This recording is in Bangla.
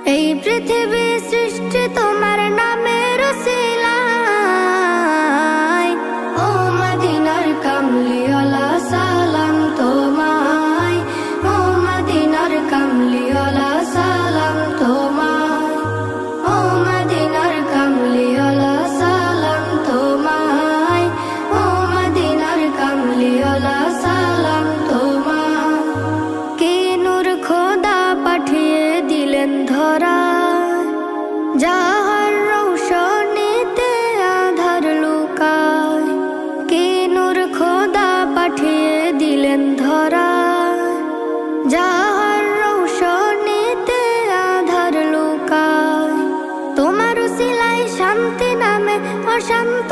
এই পৃথিবী সৃষ্টি তোমার নামের উসিলায়। ও মদিনার কামলিওয়ালা সালাম তোমায়, ও মদিনার কামলিওয়ালা সালাম তোমায়, ও মদিনার কামলিওয়ালা সালাম তোমায়, ও মদিনার কামলিওয়ালা সালাম তোমায়। কে নূর খোদা পাঠিয়ে দিলেন ধরা, যাহার রৌশনীতে আধার লুকায়। কে নূর খোদা পাঠিয়ে দিলেন ধরা, যাহার রৌশনীতে আধার লুকায়। তোমার উসিলায় শান্তি নামে অশান্ত